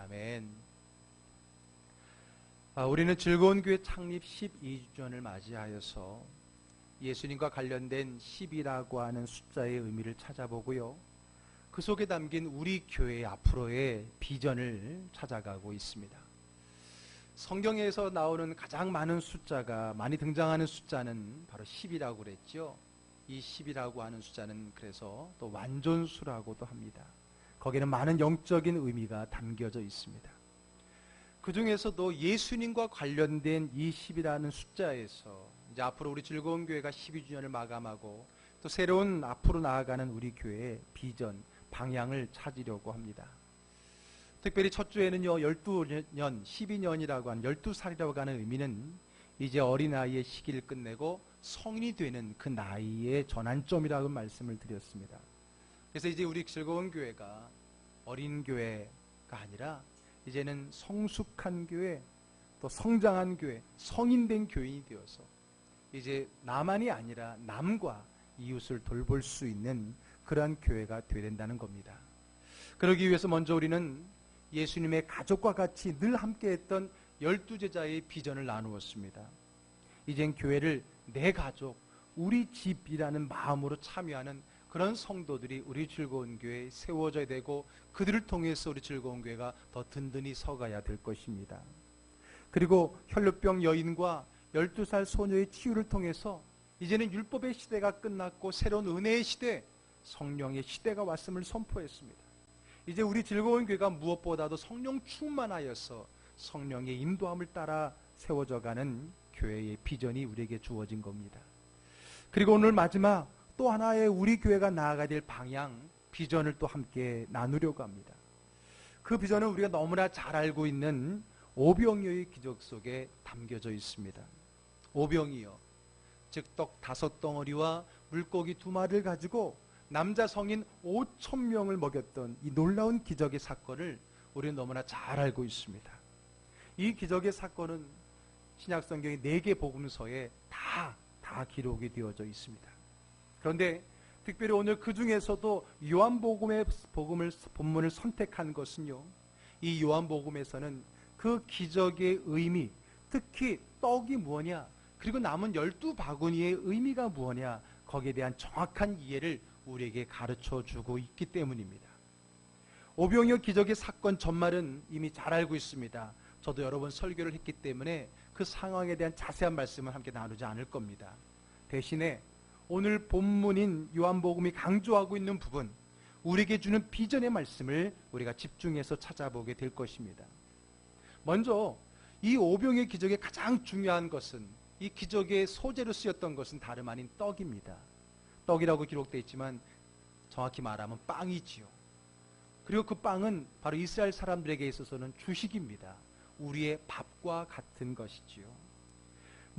아멘. 우리는 즐거운 교회 창립 12주년을 맞이하여서 예수님과 관련된 10이라고 하는 숫자의 의미를 찾아보고요. 그 속에 담긴 우리 교회의 앞으로의 비전을 찾아가고 있습니다. 성경에서 나오는 가장 많은 숫자가, 많이 등장하는 숫자는 바로 10이라고 그랬죠. 이 10이라고 하는 숫자는 그래서 또 완전수라고도 합니다. 거기에는 많은 영적인 의미가 담겨져 있습니다. 그 중에서도 예수님과 관련된 이 10이라는 숫자에서 이제 앞으로 우리 즐거운 교회가 12주년을 마감하고 또 새로운 앞으로 나아가는 우리 교회의 비전, 방향을 찾으려고 합니다. 특별히 첫 주에는요, 12년, 12년이라고 하는 12살이라고 하는 의미는 이제 어린아이의 시기를 끝내고 성인이 되는 그 나이의 전환점이라고 말씀을 드렸습니다. 그래서 이제 우리 즐거운 교회가 어린 교회가 아니라 이제는 성숙한 교회, 또 성장한 교회, 성인된 교인이 되어서 이제 나만이 아니라 남과 이웃을 돌볼 수 있는 그러한 교회가 되어야 된다는 겁니다. 그러기 위해서 먼저 우리는 예수님의 가족과 같이 늘 함께했던 12제자의 비전을 나누었습니다. 이젠 교회를 내 가족, 우리 집이라는 마음으로 참여하는 그런 성도들이 우리 즐거운 교회에 세워져야 되고, 그들을 통해서 우리 즐거운 교회가 더 든든히 서가야 될 것입니다. 그리고 혈루병 여인과 12살 소녀의 치유를 통해서 이제는 율법의 시대가 끝났고 새로운 은혜의 시대, 성령의 시대가 왔음을 선포했습니다. 이제 우리 즐거운 교회가 무엇보다도 성령 충만하여서 성령의 인도함을 따라 세워져가는 교회의 비전이 우리에게 주어진 겁니다. 그리고 오늘 마지막 또 하나의 우리 교회가 나아가야 될 방향, 비전을 또 함께 나누려고 합니다. 그 비전은 우리가 너무나 잘 알고 있는 오병이어의 기적 속에 담겨져 있습니다. 오병이어, 즉 떡 5덩어리와 물고기 2마리를 가지고 남자 성인 5,000명을 먹였던 이 놀라운 기적의 사건을 우리는 너무나 잘 알고 있습니다. 이 기적의 사건은 신약성경의 4개 복음서에 다 기록이 되어져 있습니다. 그런데 특별히 오늘 그 중에서도 요한복음의 본문을 선택한 것은요, 이 요한복음에서는 그 기적의 의미, 특히 떡이 무엇냐, 그리고 남은 12바구니의 의미가 무엇냐, 거기에 대한 정확한 이해를 우리에게 가르쳐주고 있기 때문입니다. 오병이어 기적의 사건 전말은 이미 잘 알고 있습니다. 저도 여러 번 설교를 했기 때문에 그 상황에 대한 자세한 말씀을 함께 나누지 않을 겁니다. 대신에 오늘 본문인 요한복음이 강조하고 있는 부분, 우리에게 주는 비전의 말씀을 우리가 집중해서 찾아보게 될 것입니다. 먼저 이 오병이어 기적의 가장 중요한 것은, 이 기적의 소재로 쓰였던 것은 다름 아닌 떡입니다. 떡이라고 기록되어 있지만 정확히 말하면 빵이지요. 그리고 그 빵은 바로 이스라엘 사람들에게 있어서는 주식입니다. 우리의 밥과 같은 것이지요.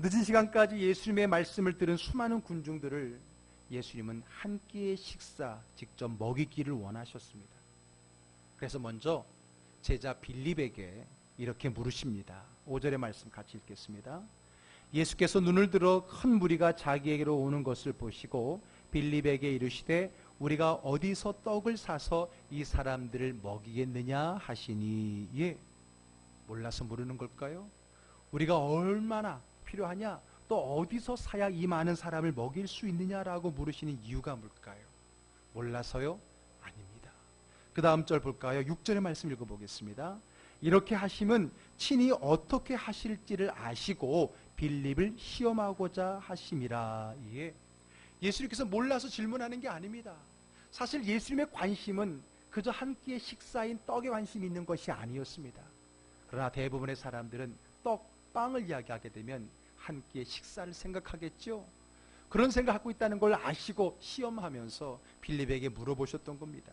늦은 시간까지 예수님의 말씀을 들은 수많은 군중들을 예수님은 한 끼의 식사 직접 먹이기를 원하셨습니다. 그래서 먼저 제자 빌립에게 이렇게 물으십니다. 5절의 말씀 같이 읽겠습니다. 예수께서 눈을 들어 큰 무리가 자기에게로 오는 것을 보시고 빌립에게 이르시되 우리가 어디서 떡을 사서 이 사람들을 먹이겠느냐 하시니. 예, 몰라서 물으는 걸까요? 우리가 얼마나 필요하냐, 또 어디서 사야 이 많은 사람을 먹일 수 있느냐라고 물으시는 이유가 뭘까요? 몰라서요? 아닙니다. 그 다음 절 볼까요? 6절의 말씀 읽어보겠습니다. 이렇게 하심은 친히 어떻게 하실지를 아시고 빌립을 시험하고자 하심이라. 예. 예수님께서 몰라서 질문하는 게 아닙니다. 사실 예수님의 관심은 그저 한 끼의 식사인 떡에 관심이 있는 것이 아니었습니다. 그러나 대부분의 사람들은 떡, 빵을 이야기하게 되면 한 끼의 식사를 생각하겠죠. 그런 생각하고 있다는 걸 아시고 시험하면서 빌립에게 물어보셨던 겁니다.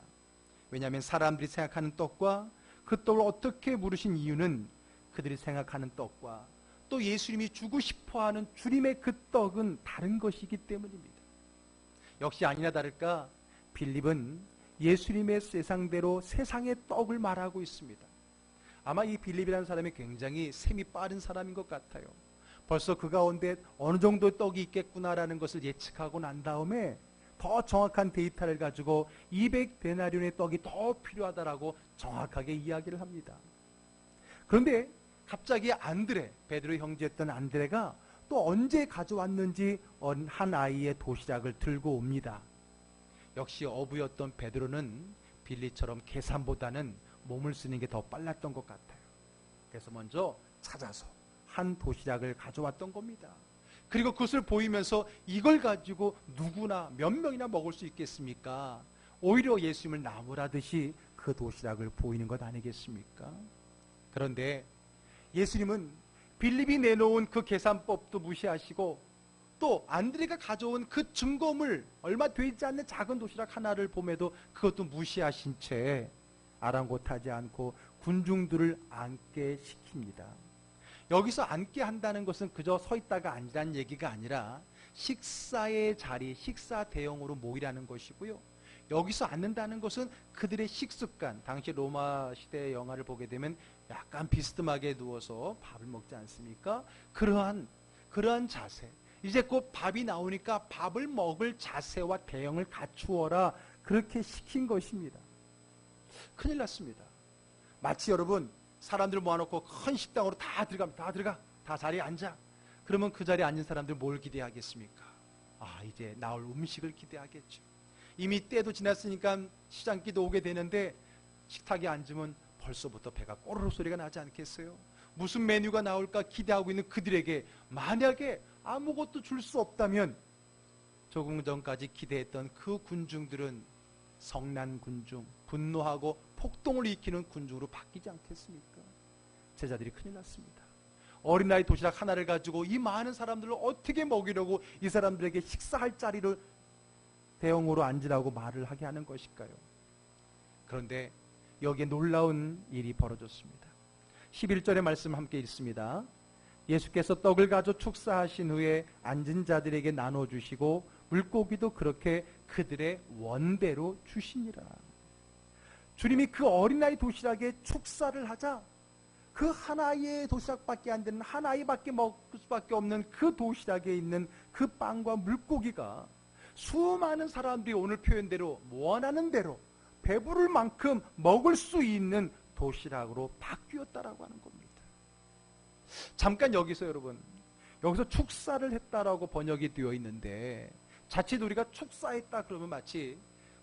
왜냐하면 사람들이 생각하는 떡과 그 떡을 어떻게 물으신 이유는 그들이 생각하는 떡과 또 예수님이 주고 싶어하는 주님의 그 떡은 다른 것이기 때문입니다. 역시 아니나 다를까 빌립은 예수님의 세상대로 세상의 떡을 말하고 있습니다. 아마 이 빌립이라는 사람이 굉장히 셈이 빠른 사람인 것 같아요. 벌써 그 가운데 어느 정도의 떡이 있겠구나라는 것을 예측하고 난 다음에 더 정확한 데이터를 가지고 200데나리온의 떡이 더 필요하다라고 정확하게 이야기를 합니다. 그런데 갑자기 안드레, 베드로 형제였던 안드레가 또 언제 가져왔는지 한 아이의 도시락을 들고 옵니다. 역시 어부였던 베드로는 빌리처럼 계산보다는 몸을 쓰는 게 더 빨랐던 것 같아요. 그래서 먼저 찾아서 한 도시락을 가져왔던 겁니다. 그리고 그것을 보이면서 이걸 가지고 누구나 몇 명이나 먹을 수 있겠습니까? 오히려 예수님을 나무라듯이 그 도시락을 보이는 것 아니겠습니까? 그런데 예수님은 빌립이 내놓은 그 계산법도 무시하시고 또 안드레가 가져온 그 증거물, 얼마 되지 않는 작은 도시락 하나를 봄에도 그것도 무시하신 채 아랑곳하지 않고 군중들을 앉게 시킵니다. 여기서 앉게 한다는 것은 그저 서 있다가 앉으라는 얘기가 아니라 식사의 자리, 식사 대용으로 모이라는 것이고요. 여기서 앉는다는 것은 그들의 식습관, 당시 로마 시대의 영화를 보게 되면 약간 비스듬하게 누워서 밥을 먹지 않습니까? 그러한 자세, 이제 곧 밥이 나오니까 밥을 먹을 자세와 대형을 갖추어라, 그렇게 시킨 것입니다. 큰일 났습니다. 마치 여러분 사람들 모아놓고 큰 식당으로 다 들어갑니다. 다 들어가, 다 자리에 앉아. 그러면 그 자리에 앉은 사람들 뭘 기대하겠습니까? 이제 나올 음식을 기대하겠죠. 이미 때도 지났으니까 시장기도 오게 되는데 식탁에 앉으면 벌써부터 배가 꼬르륵 소리가 나지 않겠어요? 무슨 메뉴가 나올까 기대하고 있는 그들에게 만약에 아무것도 줄 수 없다면 조금 전까지 기대했던 그 군중들은 성난 군중, 분노하고 폭동을 일으키는 군중으로 바뀌지 않겠습니까? 제자들이 큰일 났습니다. 어린아이 도시락 하나를 가지고 이 많은 사람들을 어떻게 먹이려고 이 사람들에게 식사할 자리를 대형으로 앉으라고 말을 하게 하는 것일까요? 그런데 여기에 놀라운 일이 벌어졌습니다. 11절의 말씀 함께 읽습니다. 예수께서 떡을 가져 축사하신 후에 앉은 자들에게 나눠주시고 물고기도 그렇게 그들의 원대로 주시니라. 주님이 그 어린아이 도시락에 축사를 하자 그 하나의 도시락밖에 안 되는, 하나이밖에 먹을 수밖에 없는 그 도시락에 있는 그 빵과 물고기가 수많은 사람들이 오늘 표현대로 원하는 대로 배부를 만큼 먹을 수 있는 도시락으로 바뀌었다라고 하는 겁니다. 잠깐 여기서 여러분, 여기서 축사를 했다라고 번역이 되어 있는데 자칫 우리가 축사했다 그러면 마치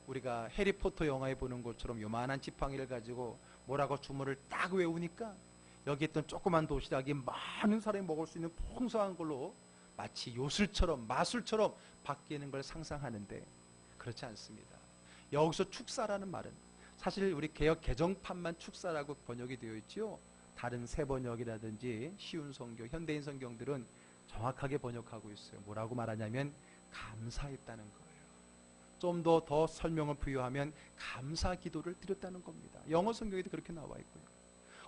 우리가 해리포터 영화에 보는 것처럼 요만한 지팡이를 가지고 뭐라고 주문을 딱 외우니까 여기 있던 조그만 도시락이 많은 사람이 먹을 수 있는 풍성한 걸로 마치 요술처럼 마술처럼 바뀌는 걸 상상하는데 그렇지 않습니다. 여기서 축사라는 말은 사실 우리 개역 개정판만 축사라고 번역이 되어 있죠. 다른 새 번역이라든지 쉬운 성경, 현대인 성경들은 정확하게 번역하고 있어요. 뭐라고 말하냐면 감사했다는 거예요. 좀 더 설명을 부여하면 감사 기도를 드렸다는 겁니다. 영어 성경에도 그렇게 나와 있고요.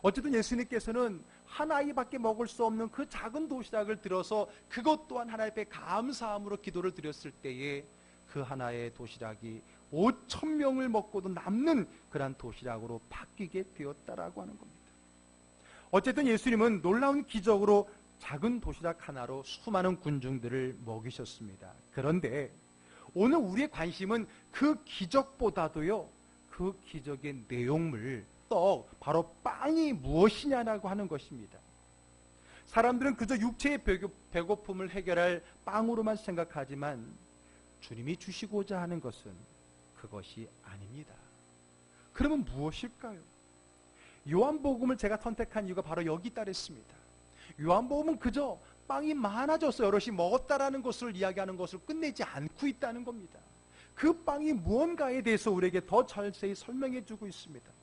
어쨌든 예수님께서는 한 아이밖에 먹을 수 없는 그 작은 도시락을 들어서 그것 또한 하나님 앞에 감사함으로 기도를 드렸을 때에 그 하나의 도시락이 5,000명을 먹고도 남는 그런 도시락으로 바뀌게 되었다라고 하는 겁니다. 어쨌든 예수님은 놀라운 기적으로 작은 도시락 하나로 수많은 군중들을 먹이셨습니다. 그런데 오늘 우리의 관심은 그 기적보다도요, 그 기적의 내용물, 바로 빵이 무엇이냐라고 하는 것입니다. 사람들은 그저 육체의 배고픔을 해결할 빵으로만 생각하지만 주님이 주시고자 하는 것은 그것이 아닙니다. 그러면 무엇일까요? 요한복음을 제가 선택한 이유가 바로 여기 따르습니다. 요한복음은 그저 빵이 많아져서 여럿이 먹었다라는 것을 이야기하는 것을 끝내지 않고 있다는 겁니다. 그 빵이 무언가에 대해서 우리에게 더 자세히 설명해 주고 있습니다.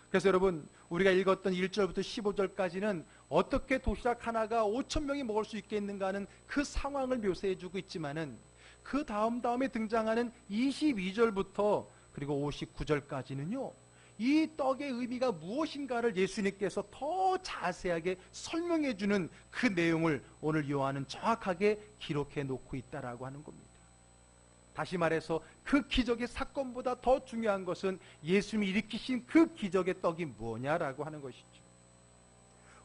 그래서 여러분, 우리가 읽었던 1절부터 15절까지는 어떻게 도시락 하나가 5,000명이 먹을 수 있겠는가 하는 그 상황을 묘사해 주고 있지만은 그 다음에 등장하는 22절부터 그리고 59절까지는요, 이 떡의 의미가 무엇인가를 예수님께서 더 자세하게 설명해 주는 그 내용을 오늘 요한은 정확하게 기록해 놓고 있다라고 하는 겁니다. 다시 말해서 그 기적의 사건보다 더 중요한 것은 예수님이 일으키신 그 기적의 떡이 뭐냐라고 하는 것이죠.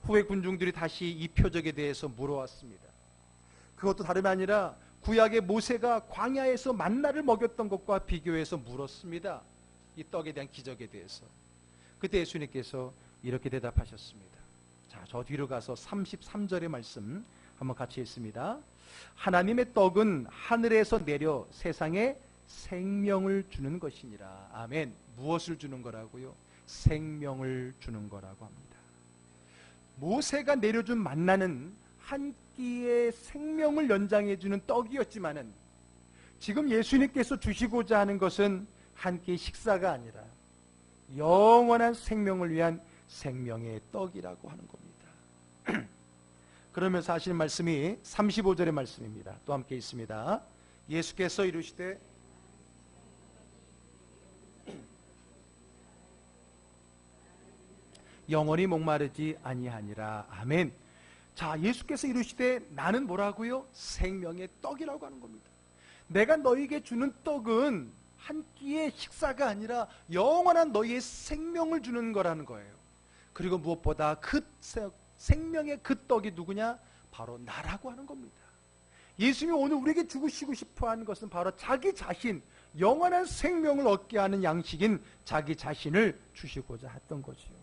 후에 군중들이 다시 이 표적에 대해서 물어왔습니다. 그것도 다름이 아니라 구약의 모세가 광야에서 만나를 먹였던 것과 비교해서 물었습니다. 이 떡에 대한 기적에 대해서. 그때 예수님께서 이렇게 대답하셨습니다. 자, 저 뒤로 가서 33절의 말씀 한번 같이 읽습니다. 하나님의 떡은 하늘에서 내려 세상에 생명을 주는 것이니라. 아멘. 무엇을 주는 거라고요? 생명을 주는 거라고 합니다. 모세가 내려준 만나는 한 끼의 생명을 연장해 주는 떡이었지만은 지금 예수님께서 주시고자 하는 것은 한 끼의 식사가 아니라 영원한 생명을 위한 생명의 떡이라고 하는 겁니다. 그러면서 하시는 말씀이 35절의 말씀입니다. 또 함께 있습니다. 예수께서 이르시되 영원히 목마르지 아니하니라. 아멘. 자, 예수께서 이르시되 나는 뭐라고요? 생명의 떡이라고 하는 겁니다. 내가 너희에게 주는 떡은 한 끼의 식사가 아니라 영원한 너희의 생명을 주는 거라는 거예요. 그리고 무엇보다 그 생명의 그 떡이 누구냐? 바로 나라고 하는 겁니다. 예수님이 오늘 우리에게 주시고 싶어 하는 것은 바로 자기 자신, 영원한 생명을 얻게 하는 양식인 자기 자신을 주시고자 했던 거지요.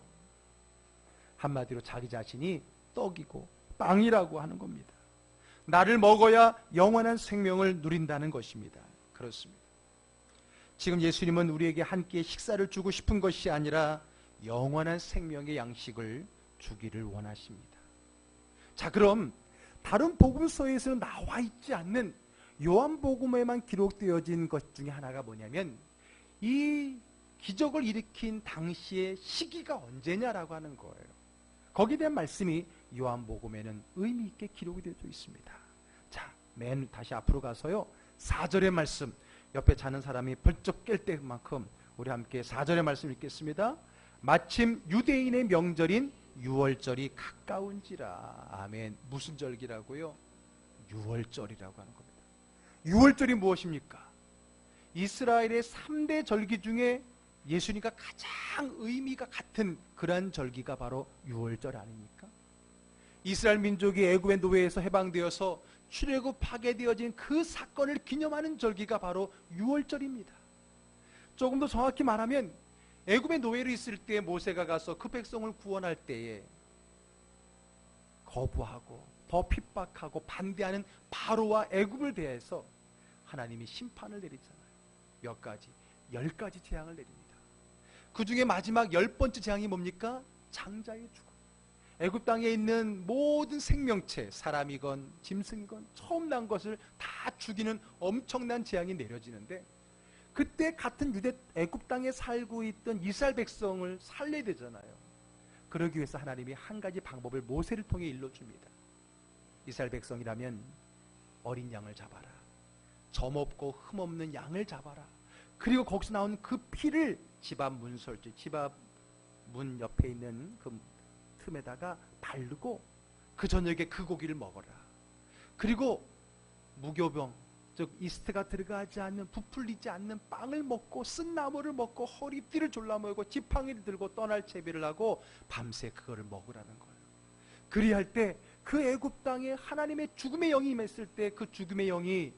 한마디로 자기 자신이 떡이고 빵이라고 하는 겁니다. 나를 먹어야 영원한 생명을 누린다는 것입니다. 그렇습니다. 지금 예수님은 우리에게 한 끼의 식사를 주고 싶은 것이 아니라 영원한 생명의 양식을 주기를 원하십니다. 자, 그럼 다른 복음서에서는 나와 있지 않는 요한복음에만 기록되어진 것 중에 하나가 뭐냐면 이 기적을 일으킨 당시의 시기가 언제냐라고 하는 거예요. 거기에 대한 말씀이 요한복음에는 의미 있게 기록이 되어 있습니다. 자, 맨 다시 앞으로 가서요. 4절의 말씀, 옆에 자는 사람이 벌쩍 깰 때만큼 우리 함께 4절의 말씀 읽겠습니다. 마침 유대인의 명절인 유월절이 가까운지라. 아멘. 무슨 절기라고요? 유월절이라고 하는 겁니다. 유월절이 무엇입니까? 이스라엘의 3대 절기 중에 예수님과 가장 의미가 같은 그러한 절기가 바로 유월절 아닙니까? 이스라엘 민족이 애굽의 노예에서 해방되어서 출애굽하게 되어진 그 사건을 기념하는 절기가 바로 유월절입니다. 조금 더 정확히 말하면 애굽의 노예로 있을 때 모세가 가서 그 백성을 구원할 때에 거부하고 더 핍박하고 반대하는 바로와 애굽을 대해서 하나님이 심판을 내리잖아요. 몇 가지? 10가지 재앙을 내립니다. 그 중에 마지막 10번째 재앙이 뭡니까? 장자의 죽음. 애굽 땅에 있는 모든 생명체, 사람이건 짐승이건 처음 난 것을 다 죽이는 엄청난 재앙이 내려지는데 그때 같은 애굽 땅에 살고 있던 이스라엘 백성을 살려야 되잖아요. 그러기 위해서 하나님이 한 가지 방법을 모세를 통해 일러줍니다. 이스라엘 백성이라면 어린 양을 잡아라. 점 없고 흠 없는 양을 잡아라. 그리고 거기서 나온 그 피를 집 앞 문설주, 집 앞 문 옆에 있는 그 틈에다가 바르고 그 저녁에 그 고기를 먹어라. 그리고 무교병, 즉 이스트가 들어가지 않는, 부풀리지 않는 빵을 먹고 쓴 나물을 먹고 허리띠를 졸라매고 지팡이를 들고 떠날 채비를 하고 밤새 그거를 먹으라는 거예요. 그리할 때 그 애굽 땅에 하나님의 죽음의 영이 임했을 때 그 죽음의 영이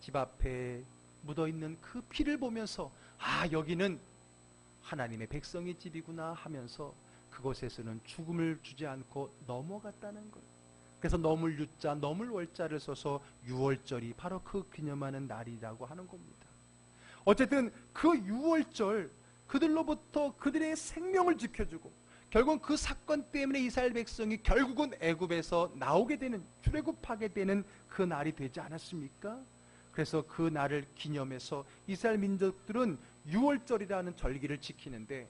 집 앞에 묻어있는 그 피를 보면서 아, 여기는 하나님의 백성의 집이구나 하면서 그곳에서는 죽음을 주지 않고 넘어갔다는 거예요. 그래서 넘을 유자, 넘을 월자를 써서 유월절이 바로 그 기념하는 날이라고 하는 겁니다. 어쨌든 그 유월절, 그들로부터 그들의 생명을 지켜주고 결국 그 사건 때문에 이스라엘 백성이 결국은 애굽에서 나오게 되는, 출애굽하게 되는 그 날이 되지 않았습니까? 그래서 그 날을 기념해서 이스라엘 민족들은 유월절이라는 절기를 지키는데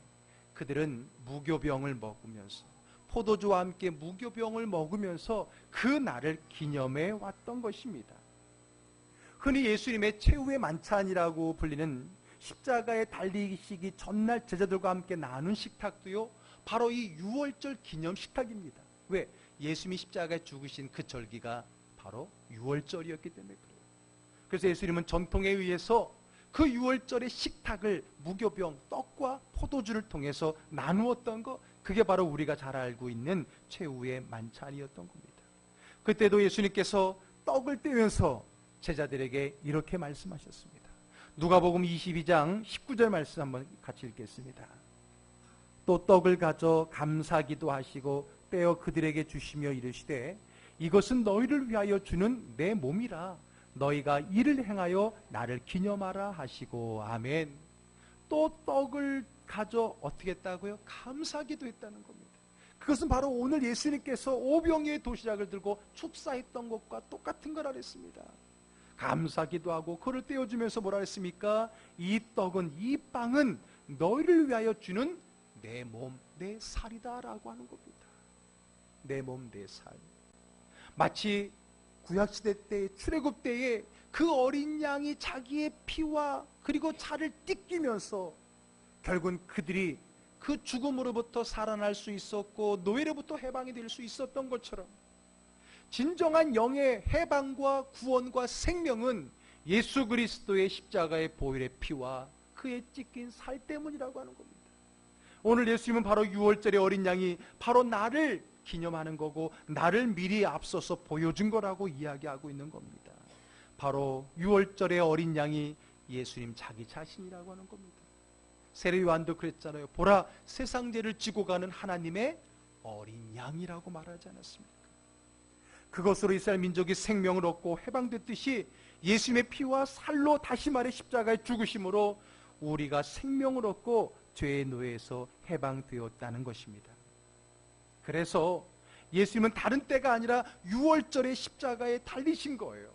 그들은 무교병을 먹으면서 포도주와 함께 무교병을 먹으면서 그 날을 기념해 왔던 것입니다. 흔히 예수님의 최후의 만찬이라고 불리는 십자가에 달리시기 전날 제자들과 함께 나눈 식탁도요, 바로 이 유월절 기념 식탁입니다. 왜? 예수님이 십자가에 죽으신 그 절기가 바로 유월절이었기 때문에 그래요. 그래서 예수님은 전통에 의해서 그 유월절의 식탁을 무교병, 떡과 포도주를 통해서 나누었던 것, 그게 바로 우리가 잘 알고 있는 최후의 만찬이었던 겁니다. 그때도 예수님께서 떡을 떼면서 제자들에게 이렇게 말씀하셨습니다. 누가복음 22장 19절 말씀 한번 같이 읽겠습니다. 또 떡을 가져 감사기도 하시고 떼어 그들에게 주시며 이르시되 이것은 너희를 위하여 주는 내 몸이라 너희가 이를 행하여 나를 기념하라 하시고 아멘. 또 떡을 가져 어떻게 했다고요? 감사기도 했다는 겁니다. 그것은 바로 오늘 예수님께서 오병이의 도시락을 들고 축사했던 것과 똑같은 거라 그랬습니다. 감사기도 하고 그를 떼어주면서 뭐라 했습니까? 이 떡은, 이 빵은 너희를 위하여 주는 내 몸, 내 살이다 라고 하는 겁니다. 내 몸, 내 살. 마치 구약시대 때, 출애굽 때에 그 어린 양이 자기의 피와 그리고 살을 띠끼면서 결국은 그들이 그 죽음으로부터 살아날 수 있었고 노예로부터 해방이 될 수 있었던 것처럼 진정한 영의 해방과 구원과 생명은 예수 그리스도의 십자가의 보혈의 피와 그의 찢긴 살 때문이라고 하는 겁니다. 오늘 예수님은 바로 6월절의 어린 양이 바로 나를 기념하는 거고 나를 미리 앞서서 보여준 거라고 이야기하고 있는 겁니다. 바로 6월절의 어린 양이 예수님 자기 자신이라고 하는 겁니다. 세례 요한도 그랬잖아요. 보라, 세상 죄를 지고 가는 하나님의 어린 양이라고 말하지 않았습니까? 그것으로 이스라엘 민족이 생명을 얻고 해방됐듯이 예수님의 피와 살로, 다시 말해 십자가의 죽으심으로 우리가 생명을 얻고 죄의 노예에서 해방되었다는 것입니다. 그래서 예수님은 다른 때가 아니라 6월절의 십자가에 달리신 거예요.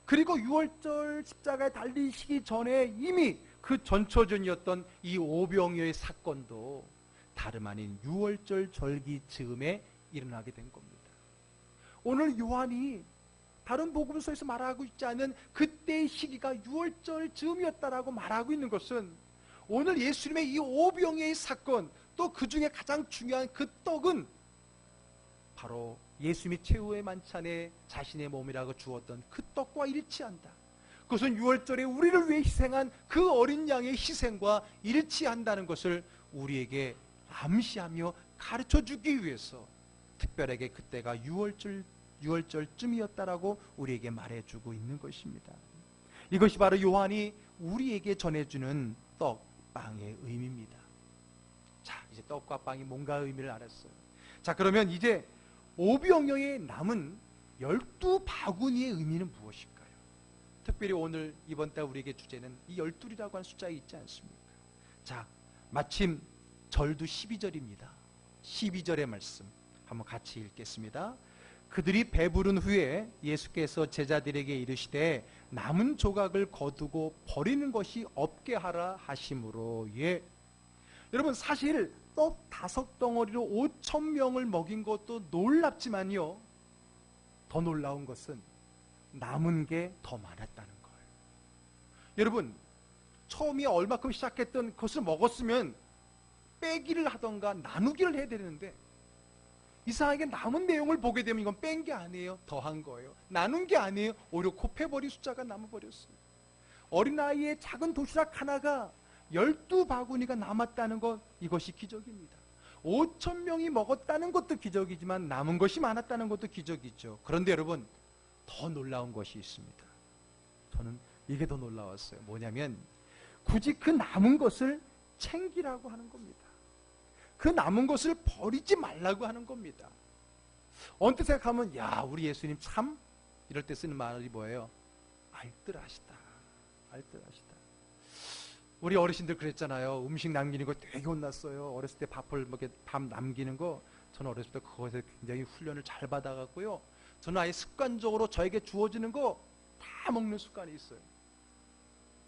그리고 6월절 십자가에 달리시기 전에 이미 그 전초전이었던 이 오병이어의 사건도 다름 아닌 6월절 절기 즈음에 일어나게 된 겁니다. 오늘 요한이 다른 복음서에서 말하고 있지 않은 그때의 시기가 6월절 즈음이었다라고 말하고 있는 것은 오늘 예수님의 이 오병이어의 사건, 또 그 중에 가장 중요한 그 떡은 바로 예수님이 최후의 만찬에 자신의 몸이라고 주었던 그 떡과 일치한다. 그것은 6월절에 우리를 위해 희생한 그 어린 양의 희생과 일치한다는 것을 우리에게 암시하며 가르쳐주기 위해서 특별하게 그때가 6월절쯤이었다라고 우리에게 말해주고 있는 것입니다. 이것이 바로 요한이 우리에게 전해주는 떡, 빵의 의미입니다. 자, 이제 떡과 빵이 뭔가 의미를 알았어요. 자, 그러면 이제 오병이어의 남은 12바구니의 의미는 무엇일까요? 특별히 오늘 이번 달 우리에게 주제는 이 12이라고 하는 숫자에 있지 않습니까? 자, 마침 절도 12절입니다. 12절의 말씀 한번 같이 읽겠습니다. 그들이 배부른 후에 예수께서 제자들에게 이르시되 남은 조각을 거두고 버리는 것이 없게 하라 하심으로. 예. 여러분, 사실 떡 5덩어리로 5,000명을 먹인 것도 놀랍지만요, 더 놀라운 것은 남은 게 더 많았다는 거예요. 여러분, 처음에 얼마큼 시작했던 것을 먹었으면 빼기를 하던가 나누기를 해야 되는데 이상하게 남은 내용을 보게 되면 이건 뺀 게 아니에요, 더한 거예요. 나눈 게 아니에요, 오히려 곱해버린 숫자가 남아버렸어요. 어린아이의 작은 도시락 하나가 12바구니가 남았다는 것, 이것이 기적입니다. 5,000명이 먹었다는 것도 기적이지만 남은 것이 많았다는 것도 기적이죠. 그런데 여러분, 더 놀라운 것이 있습니다. 저는 이게 더 놀라웠어요. 뭐냐면 굳이 그 남은 것을 챙기라고 하는 겁니다. 그 남은 것을 버리지 말라고 하는 겁니다. 언뜻 생각하면 야, 우리 예수님 참, 이럴 때 쓰는 말이 뭐예요? 알뜰하시다. 알뜰하시다. 우리 어르신들 그랬잖아요. 음식 남기는 거 되게 혼났어요. 어렸을 때 밥 남기는 거, 저는 어렸을 때 그것에 굉장히 훈련을 잘 받아갖고요, 저는 아예 습관적으로 저에게 주어지는 거 다 먹는 습관이 있어요.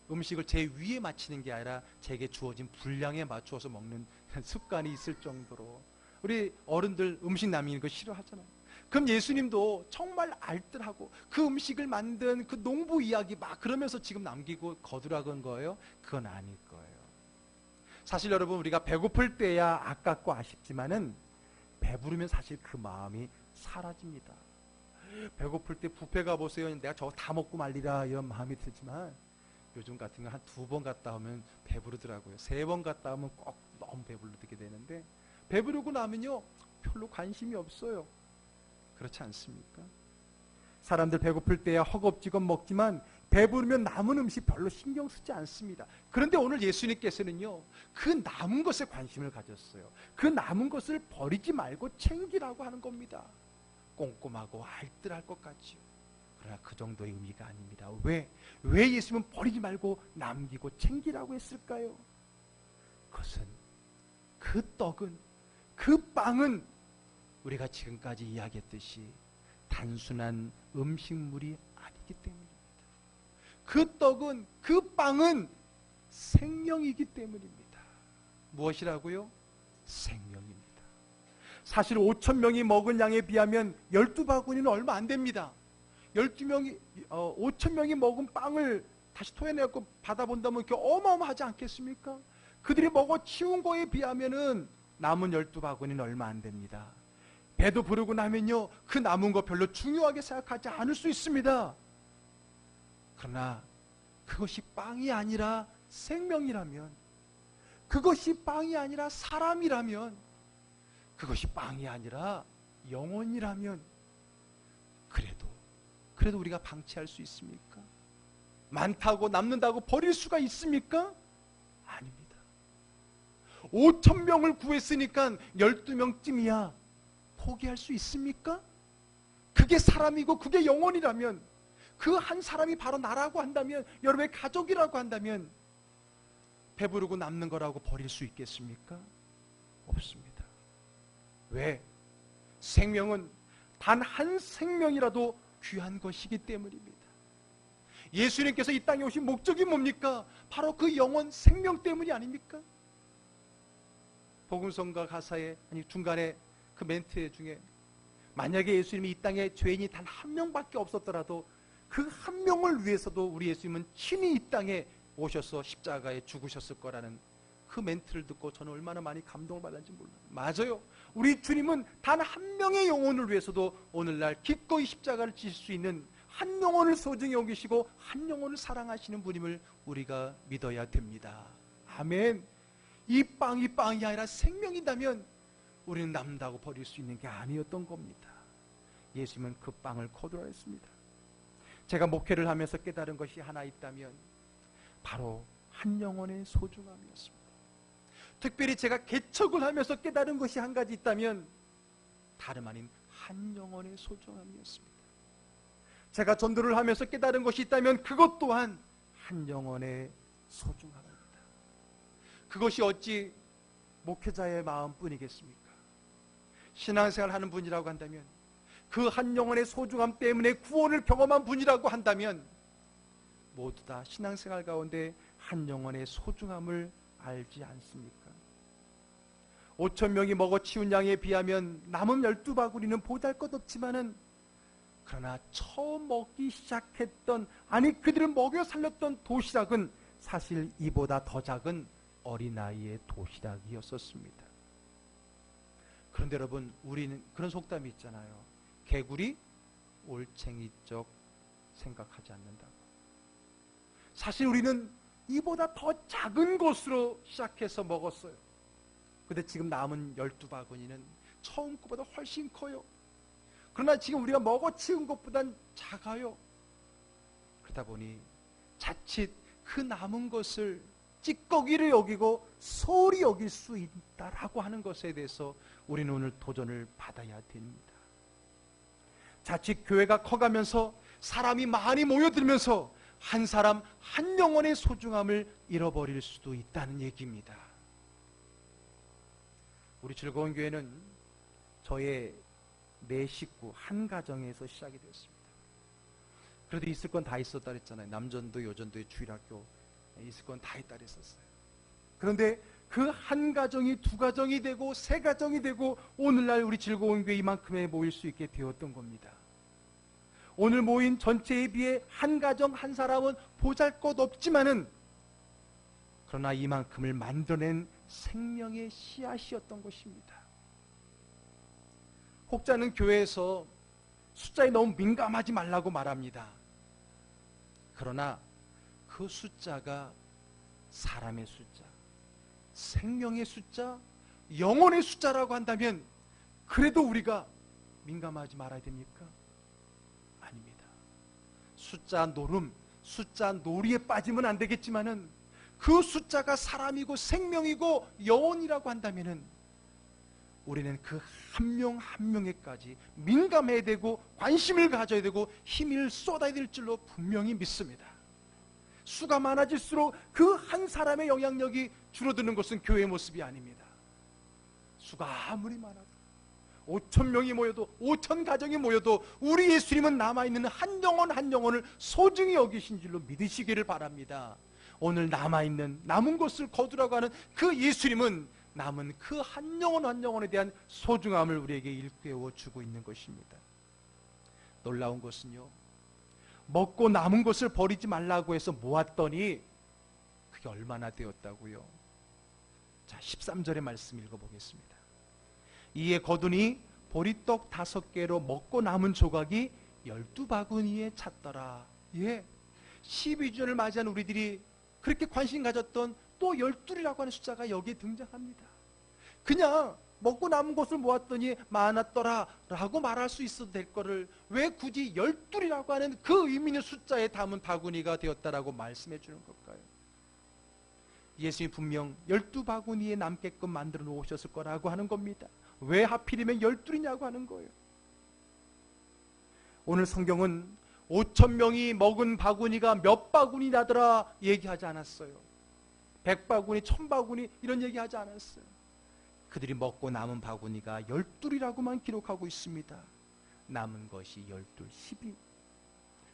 음식을 제 위에 맞추는 게 아니라 제게 주어진 분량에 맞추어서 먹는 습관이 있을 정도로. 우리 어른들 음식 남기는 거 싫어하잖아요. 그럼 예수님도 정말 알뜰하고 그 음식을 만든 그 농부 이야기 막 그러면서 지금 남기고 거두라는 거예요? 그건 아닐 거예요. 사실 여러분, 우리가 배고플 때야 아깝고 아쉽지만은 배부르면 사실 그 마음이 사라집니다. 배고플 때 뷔페 가보세요. 내가 저거 다 먹고 말리라 이런 마음이 들지만 요즘 같은 거 한 2번 갔다 오면 배부르더라고요. 3번 갔다 오면 꼭 너무 배부르게 되는데 배부르고 나면요 별로 관심이 없어요. 그렇지 않습니까? 사람들 배고플 때야 허겁지겁 먹지만 배부르면 남은 음식 별로 신경 쓰지 않습니다. 그런데 오늘 예수님께서는요, 그 남은 것에 관심을 가졌어요. 그 남은 것을 버리지 말고 챙기라고 하는 겁니다. 꼼꼼하고 알뜰할 것 같지요. 그러나 그 정도의 의미가 아닙니다. 왜 예수님은 버리지 말고 남기고 챙기라고 했을까요? 그것은 그 떡은, 그 빵은 우리가 지금까지 이야기했듯이 단순한 음식물이 아니기 때문입니다. 그 떡은, 그 빵은 생명이기 때문입니다. 무엇이라고요? 생명입니다. 사실 5,000명이 먹은 양에 비하면 12바구니는 얼마 안 됩니다. 5,000명이 먹은 빵을 다시 토해내고 받아본다면 그게 어마어마하지 않겠습니까? 그들이 먹어 치운 거에 비하면은 남은 12바구니는 얼마 안 됩니다. 배도 부르고 나면요, 그 남은 거 별로 중요하게 생각하지 않을 수 있습니다. 그러나 그것이 빵이 아니라 생명이라면, 그것이 빵이 아니라 사람이라면, 그것이 빵이 아니라 영혼이라면, 그래도 우리가 방치할 수 있습니까? 많다고 남는다고 버릴 수가 있습니까? 아닙니다. 5,000명을 구했으니까 12명쯤이야 포기할 수 있습니까? 그게 사람이고 그게 영혼이라면, 그 한 사람이 바로 나라고 한다면, 여러분의 가족이라고 한다면 배부르고 남는 거라고 버릴 수 있겠습니까? 없습니다. 왜? 생명은 단 한 생명이라도 귀한 것이기 때문입니다. 예수님께서 이 땅에 오신 목적이 뭡니까? 바로 그 영혼, 생명 때문이 아닙니까? 복음성가 가사의 중간에 그 멘트 중에, 만약에 예수님이 이 땅에 죄인이 단 한 명밖에 없었더라도 그 한 명을 위해서도 우리 예수님은 친히 이 땅에 오셔서 십자가에 죽으셨을 거라는 그 멘트를 듣고 저는 얼마나 많이 감동을 받았는지 몰라요. 맞아요. 우리 주님은 단 한 명의 영혼을 위해서도 오늘날 기꺼이 십자가를 지실 수 있는, 한 영혼을 소중히 여기시고 한 영혼을 사랑하시는 분임을 우리가 믿어야 됩니다. 아멘. 이 빵이 아니라 생명이라면 우리는 남다고 버릴 수 있는 게 아니었던 겁니다. 예수님은 그 빵을 거두었습니다. 제가 목회를 하면서 깨달은 것이 하나 있다면 바로 한 영혼의 소중함이었습니다. 특별히 제가 개척을 하면서 깨달은 것이 한 가지 있다면 다름 아닌 한 영혼의 소중함이었습니다. 제가 전도를 하면서 깨달은 것이 있다면 그것 또한 한 영혼의 소중함입니다. 그것이 어찌 목회자의 마음뿐이겠습니까? 신앙생활 하는 분이라고 한다면, 그 한 영혼의 소중함 때문에 구원을 경험한 분이라고 한다면 모두 다 신앙생활 가운데 한 영혼의 소중함을 알지 않습니까? 5,000명이 먹어 치운 양에 비하면 남은 12바구니는 보잘것없지만은, 그러나 처음 먹기 시작했던, 아니 그들을 먹여 살렸던 도시락은 사실 이보다 더 작은 어린아이의 도시락이었었습니다. 그런데 여러분, 우리는 그런 속담이 있잖아요. 개구리 올챙이적 생각하지 않는다고. 사실 우리는 이보다 더 작은 것으로 시작해서 먹었어요. 근데 지금 남은 12바구니는 처음 것보다 훨씬 커요. 그러나 지금 우리가 먹어 치운 것보단 작아요. 그러다 보니 자칫 그 남은 것을 찌꺼기를 여기고 소홀히 여길 수 있다라고 하는 것에 대해서 우리는 오늘 도전을 받아야 됩니다. 자칫 교회가 커가면서 사람이 많이 모여들면서 한 사람 한 영혼의 소중함을 잃어버릴 수도 있다는 얘기입니다. 우리 즐거운 교회는 저의 네 식구 한 가정에서 시작이 되었습니다. 그래도 있을 건 다 있었다 그랬잖아요. 남전도 여전도의 주일학교 있을 건 다 있다 그랬었어요. 그런데 그 한 가정이 두 가정이 되고 세 가정이 되고 오늘날 우리 즐거운 교회 이만큼에 모일 수 있게 되었던 겁니다. 오늘 모인 전체에 비해 한 가정 한 사람은 보잘것없지만은, 그러나 이만큼을 만들어낸 생명의 씨앗이었던 것입니다. 혹자는 교회에서 숫자에 너무 민감하지 말라고 말합니다. 그러나 그 숫자가 사람의 숫자, 생명의 숫자, 영혼의 숫자라고 한다면 그래도 우리가 민감하지 말아야 됩니까? 아닙니다. 숫자 노름, 숫자 놀이에 빠지면 안 되겠지만은 그 숫자가 사람이고 생명이고 영혼이라고 한다면은 우리는 그 한 명 한 명에까지 민감해야 되고 관심을 가져야 되고 힘을 쏟아야 될 줄로 분명히 믿습니다. 수가 많아질수록 그 한 사람의 영향력이 줄어드는 것은 교회의 모습이 아닙니다. 수가 아무리 많아도 5천 명이 모여도 5천 가정이 모여도 우리 예수님은 남아있는 한 영혼 한 영혼을 소중히 여기신 줄로 믿으시기를 바랍니다. 오늘 남은 것을 거두라고 하는 그 예수님은 남은 그 한 영혼 한 영혼에 대한 소중함을 우리에게 일깨워 주고 있는 것입니다. 놀라운 것은요, 먹고 남은 것을 버리지 말라고 해서 모았더니 그게 얼마나 되었다고요? 자, 13절의 말씀 읽어보겠습니다. 이에 거두니 보리떡 5개로 먹고 남은 조각이 12바구니에 찼더라. 예, 12주년을 맞이한 우리들이 그렇게 관심 가졌던 또 12이라고 하는 숫자가 여기에 등장합니다. 그냥 먹고 남은 것을 모았더니 많았더라 라고 말할 수 있어도 될 거를 왜 굳이 12이라고 하는 그 의미 있는 숫자에 담은 바구니가 되었다라고 말씀해 주는 걸까요? 예수님이 분명 12바구니에 남게끔 만들어 놓으셨을 거라고 하는 겁니다. 왜 하필이면 12이냐고 하는 거예요. 오늘 성경은 5천 명이 먹은 바구니가 몇 바구니 나더라 얘기하지 않았어요. 100바구니, 1000바구니 이런 얘기하지 않았어요. 그들이 먹고 남은 바구니가 12이라고만 기록하고 있습니다. 남은 것이 12.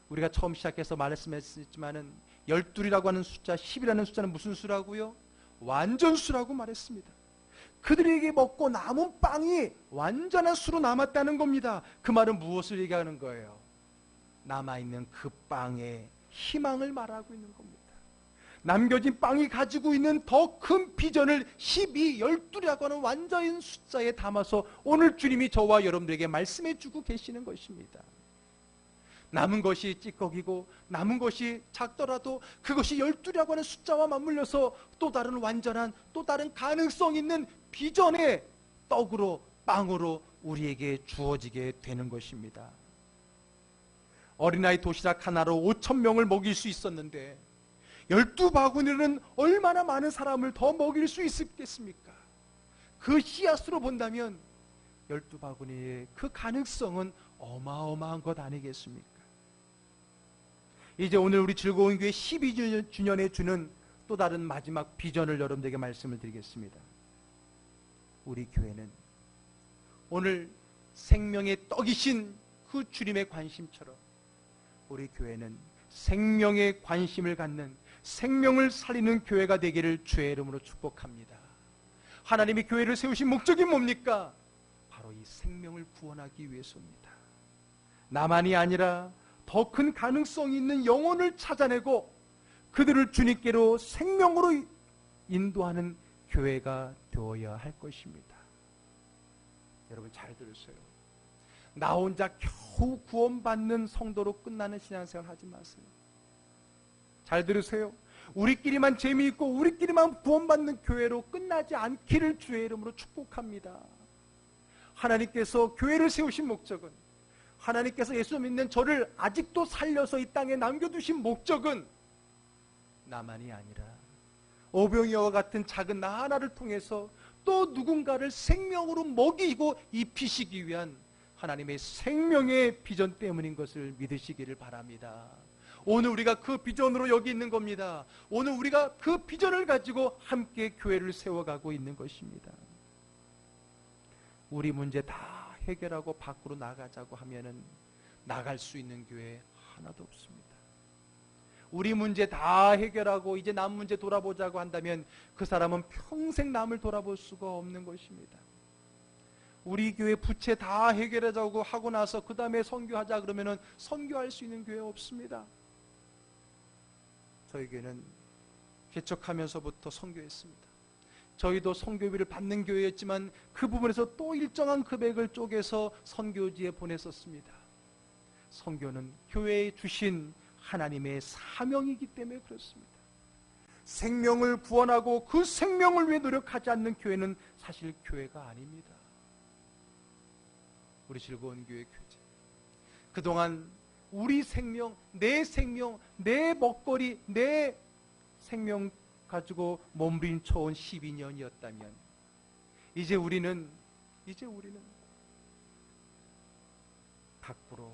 우리가 처음 시작해서 말씀했지만은 12이라고 하는 숫자, 10이라는 숫자는 무슨 수라고요? 완전수라고 말했습니다. 그들에게 먹고 남은 빵이 완전한 수로 남았다는 겁니다. 그 말은 무엇을 얘기하는 거예요? 남아있는 그 빵의 희망을 말하고 있는 겁니다. 남겨진 빵이 가지고 있는 더 큰 비전을 12, 12라고 하는 완전한 숫자에 담아서 오늘 주님이 저와 여러분들에게 말씀해 주고 계시는 것입니다. 남은 것이 찌꺼기고 남은 것이 작더라도 그것이 12라고 하는 숫자와 맞물려서 또 다른 완전한 또 다른 가능성 있는 비전의 떡으로 빵으로 우리에게 주어지게 되는 것입니다. 어린아이 도시락 하나로 5천 명을 먹일 수 있었는데 12바구니는 얼마나 많은 사람을 더 먹일 수 있겠습니까? 그 씨앗으로 본다면 12바구니의 그 가능성은 어마어마한 것 아니겠습니까? 이제 오늘 우리 즐거운 교회 12주년에 주는 또 다른 마지막 비전을 여러분들에게 말씀을 드리겠습니다. 우리 교회는 오늘 생명의 떡이신 그 주님의 관심처럼 우리 교회는 생명에 관심을 갖는 생명을 살리는 교회가 되기를 주의 이름으로 축복합니다. 하나님이 교회를 세우신 목적이 뭡니까? 바로 이 생명을 구원하기 위해서입니다. 나만이 아니라 더 큰 가능성이 있는 영혼을 찾아내고 그들을 주님께로 생명으로 인도하는 교회가 되어야 할 것입니다. 여러분 잘 들으세요. 나 혼자 겨우 구원받는 성도로 끝나는 신앙생활 하지 마세요. 잘 들으세요. 우리끼리만 재미있고 우리끼리만 구원받는 교회로 끝나지 않기를 주의 이름으로 축복합니다. 하나님께서 교회를 세우신 목적은, 하나님께서 예수 믿는 저를 아직도 살려서 이 땅에 남겨두신 목적은 나만이 아니라 오병이어와 같은 작은 나 하나를 통해서 또 누군가를 생명으로 먹이고 입히시기 위한 하나님의 생명의 비전 때문인 것을 믿으시기를 바랍니다. 오늘 우리가 그 비전으로 여기 있는 겁니다. 오늘 우리가 그 비전을 가지고 함께 교회를 세워가고 있는 것입니다. 우리 문제 다 해결하고 밖으로 나가자고 하면은 나갈 수 있는 교회 하나도 없습니다. 우리 문제 다 해결하고 이제 남 문제 돌아보자고 한다면 그 사람은 평생 남을 돌아볼 수가 없는 것입니다. 우리 교회 부채 다 해결하자고 하고 나서 그 다음에 선교하자 그러면은 선교할 수 있는 교회 없습니다. 저희 교회는 개척하면서부터 선교했습니다. 저희도 선교비를 받는 교회였지만 그 부분에서 또 일정한 금액을 쪼개서 선교지에 보냈었습니다. 선교는 교회에 주신 하나님의 사명이기 때문에 그렇습니다. 생명을 구원하고 그 생명을 위해 노력하지 않는 교회는 사실 교회가 아닙니다. 우리 즐거운 교회 교제, 그동안 우리 생명, 내 먹거리, 내 생명 가지고 몸부림쳐온 12년이었다면 이제 우리는 밖으로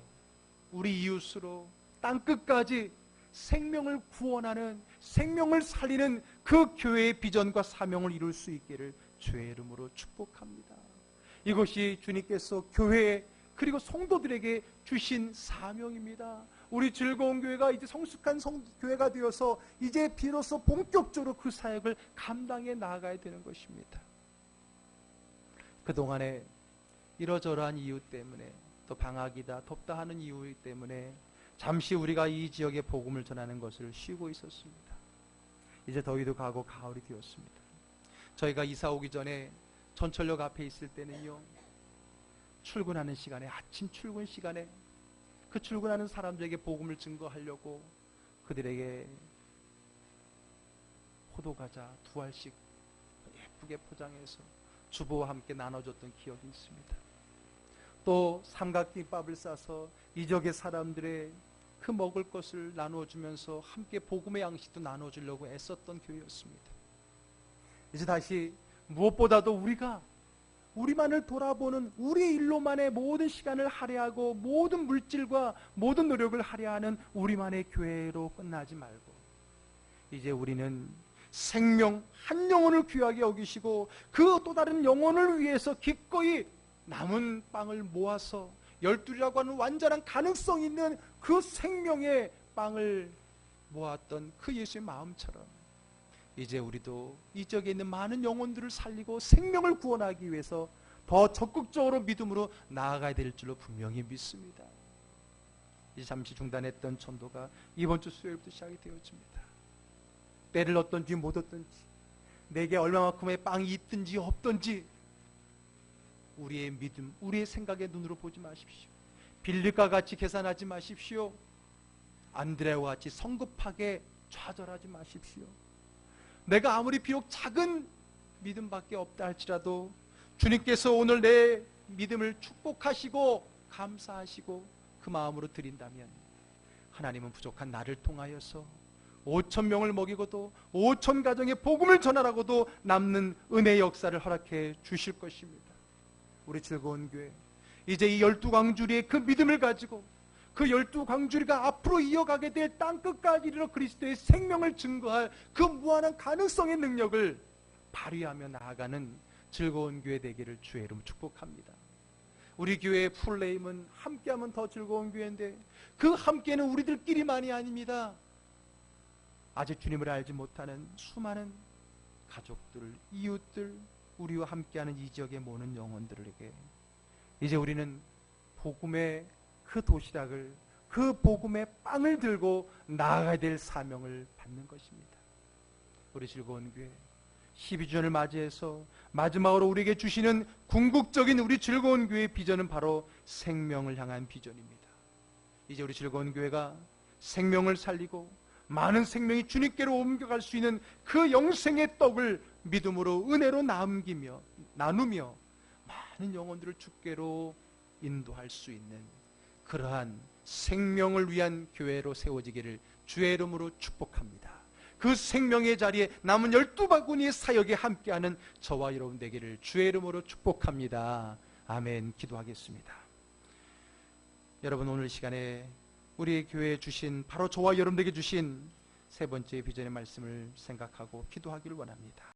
우리 이웃으로 땅끝까지 생명을 구원하는, 생명을 살리는 그 교회의 비전과 사명을 이룰 수 있기를 주의 이름으로 축복합니다. 이것이 주님께서 교회 그리고 성도들에게 주신 사명입니다. 우리 즐거운 교회가 이제 성숙한 교회가 되어서 이제 비로소 본격적으로 그 사역을 감당해 나아가야 되는 것입니다. 그동안에 이러저러한 이유 때문에, 또 방학이다 덥다 하는 이유 때문에 잠시 우리가 이 지역에 복음을 전하는 것을 쉬고 있었습니다. 이제 더위도 가고 가을이 되었습니다. 저희가 이사 오기 전에 전철역 앞에 있을 때는요, 출근하는 시간에, 아침 출근 시간에 그 출근하는 사람들에게 복음을 증거하려고 그들에게 호두과자 2알씩 예쁘게 포장해서 주부와 함께 나눠줬던 기억이 있습니다. 또 삼각김밥을 싸서 이 지역의 사람들의 그 먹을 것을 나눠주면서 함께 복음의 양식도 나눠주려고 애썼던 교회였습니다. 이제 다시 무엇보다도 우리만을 돌아보는, 우리 일로만의 모든 시간을 할애하고 모든 물질과 모든 노력을 할애하는 우리만의 교회로 끝나지 말고 이제 우리는 생명 한 영혼을 귀하게 여기시고 그 또 다른 영혼을 위해서 기꺼이 남은 빵을 모아서 12이라고 하는 완전한 가능성 있는 그 생명의 빵을 모았던 그 예수의 마음처럼 이제 우리도 이 지역에 있는 많은 영혼들을 살리고 생명을 구원하기 위해서 더 적극적으로 믿음으로 나아가야 될 줄로 분명히 믿습니다. 이제 잠시 중단했던 전도가 이번 주 수요일부터 시작이 되어집니다. 때를 얻든지 못 얻든지, 내게 얼마만큼의 빵이 있든지 없든지 우리의 믿음, 우리의 생각의 눈으로 보지 마십시오. 빌립과 같이 계산하지 마십시오. 안드레와 같이 성급하게 좌절하지 마십시오. 내가 아무리 비록 작은 믿음밖에 없다 할지라도 주님께서 오늘 내 믿음을 축복하시고 감사하시고 그 마음으로 드린다면 하나님은 부족한 나를 통하여서 5,000명을 먹이고도 5,000가정의 복음을 전하라고도 남는 은혜의 역사를 허락해 주실 것입니다. 우리 즐거운 교회, 이제 이 12광주리의 그 믿음을 가지고 그 12광주리가 앞으로 이어가게 될 땅끝까지 이르러 그리스도의 생명을 증거할 그 무한한 가능성의 능력을 발휘하며 나아가는 즐거운 교회 되기를 주의 이름으로 축복합니다. 우리 교회의 풀네임은 함께하면 더 즐거운 교회인데 그 함께는 우리들끼리만이 아닙니다. 아직 주님을 알지 못하는 수많은 가족들, 이웃들, 우리와 함께하는 이 지역의 모든 영혼들에게 이제 우리는 복음의 그 도시락을, 그 복음의 빵을 들고 나아가야 될 사명을 받는 것입니다. 우리 즐거운 교회 12주년을 맞이해서 마지막으로 우리에게 주시는 궁극적인 우리 즐거운 교회의 비전은 바로 생명을 향한 비전입니다. 이제 우리 즐거운 교회가 생명을 살리고 많은 생명이 주님께로 옮겨갈 수 있는 그 영생의 떡을 믿음으로 은혜로 나누며 많은 영혼들을 주께로 인도할 수 있는 그러한 생명을 위한 교회로 세워지기를 주의 이름으로 축복합니다. 그 생명의 자리에 남은 12바구니의 사역에 함께하는 저와 여러분 되기를 주의 이름으로 축복합니다. 아멘. 기도하겠습니다. 여러분, 오늘 시간에 우리 교회에 주신, 바로 저와 여러분에게 주신 세 번째 비전의 말씀을 생각하고 기도하기를 원합니다.